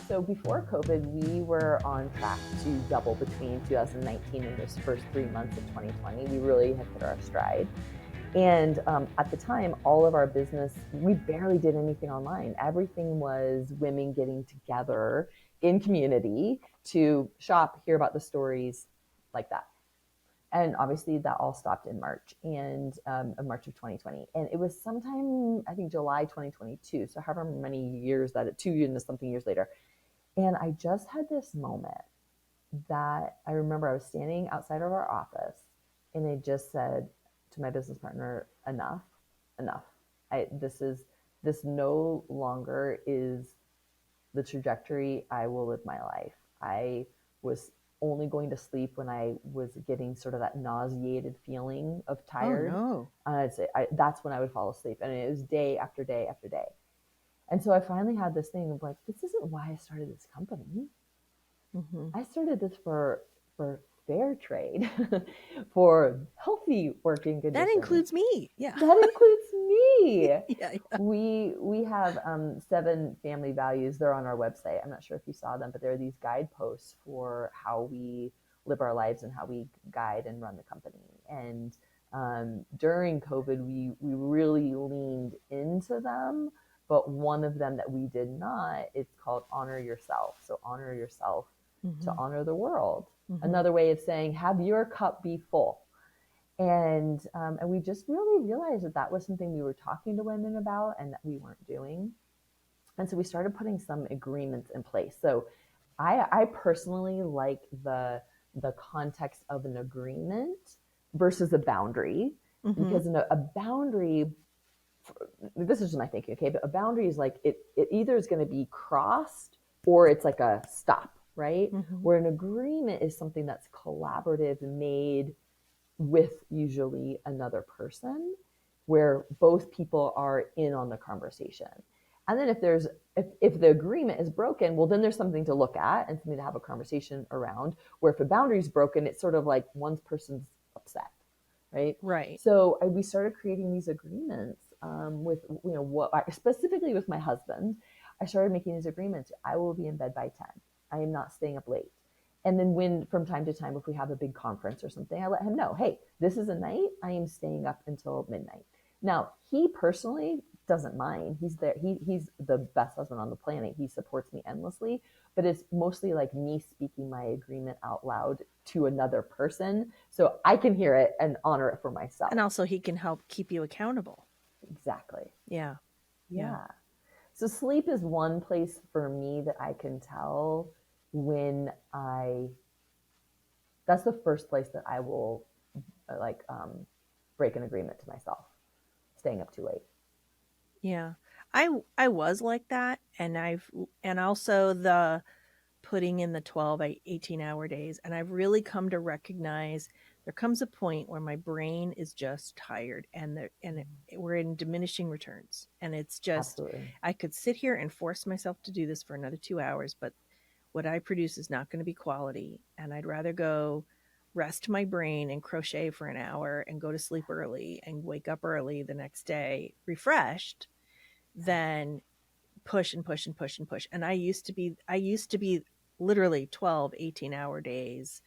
So before COVID, we were on track to double between 2019 and those first 3 months of 2020. We really had hit our stride. And at the time, all of our business, we barely did anything online. Everything was women getting together in community to shop, hear about the stories, like that. And obviously that all stopped in March and March of 2020. And it was sometime, I think July 2022. So however many years that 2 something years later. And I just had this moment that I remember I was standing outside of our office and I just said to my business partner, enough, enough. This no longer is the trajectory I will live my life. I was only going to sleep when I was getting sort of that nauseated feeling of Oh tired. no. That's when I would fall asleep. And it was day after day after day. And so I finally had this thing of like, this isn't why I started this company. Hmm. I started this for fair trade, for healthy working That conditions. includes me. Yeah. That includes me. Yeah. Yeah. We have 7 family values. They're on our website. I'm not sure if you saw them, but there are these guideposts for how we live our lives and how we guide and run the company. And during COVID, we really leaned into them. But one of them that we did not, it's called honor yourself. So honor yourself to Hmm. honor the world. Hmm. Another way of saying have your cup be full. And we just really realized that that was something we were talking to women about and that we weren't doing. And so we started putting some agreements in place. So I personally like the context of an agreement versus a boundary, Hmm. because in a boundary, this is just my thinking, okay, but a boundary is like it either is going to be crossed or it's like a stop, right? Hmm. Where an agreement is something that's collaborative, made with usually another person, where both people are in on the conversation. And then if the agreement is broken, well, then there's something to look at and something to have a conversation around. Where if a boundary is broken, it's sort of like one person's upset, right? Right. So we started creating these agreements with what specifically with my husband. I started making these agreements. I will be in bed by 10. I am not staying up late. And then when from time to time, if we have a big conference or something, I let him know, hey, this is a night I am staying up until midnight. Now, he personally doesn't mind. He's there. He's the best husband on the planet. He supports me endlessly, but it's mostly like me speaking my agreement out loud to another person so I can hear it and honor it for And myself. also, he can help keep you accountable. Exactly. Yeah. Yeah. Yeah. So sleep is one place for me that I can tell when I that's the first place that I will like break an agreement to myself, staying up too late. Yeah. I was like that, and also the putting in the 12 18-hour days, and I've really come to recognize there comes a point where my brain is just tired, we're in diminishing returns, and it's just Absolutely. I could sit here and force myself to do this for another 2 hours, but what I produce is not going to be quality, and I'd rather go rest my brain and crochet for an hour and go to sleep early and wake up early the next day refreshed than push and push and push and push. And I used to be literally 12, 18-hour days,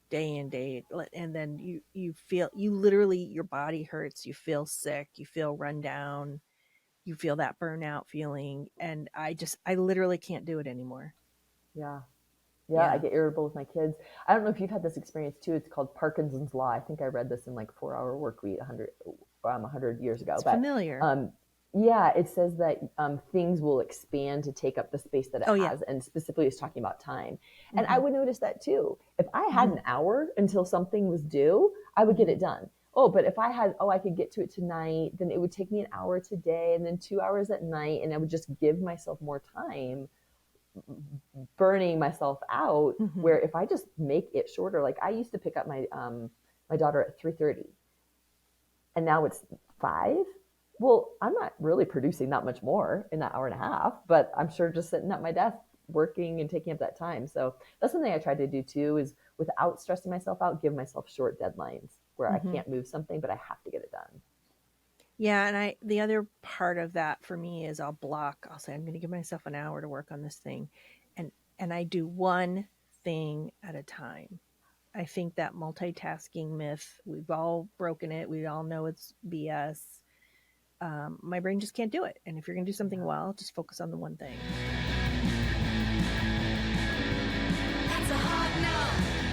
day in, day, and then you feel, you literally, your body hurts, you feel sick, you feel run down, you feel that burnout feeling, and I literally can't do it anymore. Yeah. Yeah, I Yeah. get irritable with my kids. I don't know if you've had this experience too. It's called Parkinson's law. I think I read this in like 4 Hour Work Week 100 years ago. It's But familiar. um, yeah, it says that things will expand to take up the space that it Oh yeah. has, and specifically it's talking about time. And I Hmm. would notice that too. If I had Hmm. an hour until something was due, I would get Hmm. it done. Oh, but if I had, I could get to it tonight, then it would take me an hour today and then 2 hours at night, and I would just give myself more time, burning myself out. Hmm. Where if I just make it shorter, like I used to pick up my daughter at 3:30, and now it's 5. Well, I'm not really producing that much more in that hour and a half, but I'm sure just sitting at my desk working and taking up that time. So that's something I try to do too, is without stressing myself out, give myself short deadlines where I Hmm. can't move something, but I have to get it done. Yeah, and the other part of that for me is I'll say I'm going to give myself an hour to work on this thing, and I do one thing at a time. I think that multitasking myth, we've all broken it. We all know it's BS. My brain just can't do it. And if you're going to do something well, just focus on the one thing. That's a hard no.